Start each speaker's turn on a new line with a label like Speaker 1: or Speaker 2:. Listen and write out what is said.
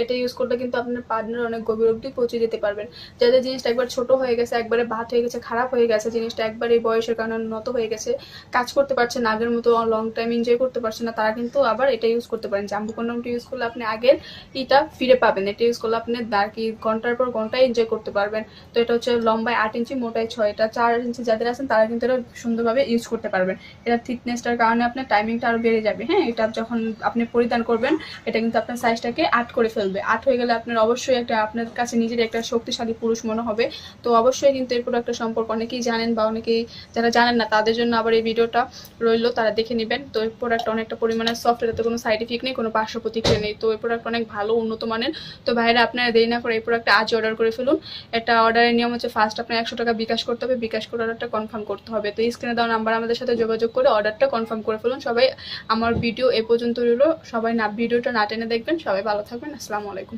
Speaker 1: এটা ইউজ করলে কিন্তু আপনার পার্টনার অনেক গভীর অবধি পৌঁছে যেতে পারবেন। যাদের জিনিসটা একবার ছোট হয়ে গেছে, একবারে বাত হয়ে গেছে, খারাপ হয়ে গেছে, জিনিসটা একবার এই বয়সের কারণে নত হয়ে গেছে, কাজ করতে পারছে না, আগের মতো লং টাইম এনজয় করতে পারছে না, তারা কিন্তু আবার এটা ইউজ করতে পারেন। জাম্বু কন্ডমটা ইউজ করলে আপনি আগের এটা ফিরে পাবেন। এটা ইউজ করলে আপনি কি ঘন্টার পর ঘন্টা এনজয় করতে পারবেন। তো এটা হচ্ছে লম্বায় 8 ইঞ্চি, মোটায় 6, এটা 4 ইঞ্চি যাদের আছেন তারা কিন্তু এটা সুন্দরভাবে ইউজ করতে পারবেন। এটা থিকনেসটার কারণে আপনার টাইমিংটা আরো বেড়ে যাবে। হ্যাঁ, এটা যখন আপনি পরিধান করবেন এটা কিন্তু আপনার সাইজটাকে 8 করে ফেলবে। 8 হয়ে গেলে আপনার অবশ্যই একটা আপনার কাছে নিজের একটা শক্তিশালী পুরুষ মনে হবে। তো অবশ্যই কিন্তু এই প্রোডাক্টের সম্পর্কে অনেকেই জানেন, বা অনেকেই যারা জানেন না তাদের জন্য আবার এই ভিডিওটা রইলো, তারা দেখে নেবেন। তো এই প্রোডাক্ট অনেকটা পরিমাণে সফট, এটাতে কোনো সাইড ইফেক্ট নেই, কোনো পার্শ্ব প্রতিক্রিয়া নেই। তো এই প্রোডাক্ট অনেক ভালো, উন্নত মানের। তো ভাইরা আপনারা দেরি না করে এই প্রোডাক্টটা আজ অর্ডার করে ফেলুন। এটা অর্ডারের নিয়ম হচ্ছে ফার্স্ট আপনার 100 টাকা বিকাশ করতে হবে, বিকাশ করে অর্ডারটা কনফার্ম করতে হবে। তো স্ক্রিনে দেওয়া নাম্বার আমাদের সাথে যোগাযোগ করে অর্ডারটা কনফার্ম করে ফেলুন। সবাই আমার ভিডিও এ পর্যন্ত রইলো, সবাই ভিডিওটা না টেনে দেখবেন। সবাই ভালো থাকবেন। আসসালামু আলাইকুম।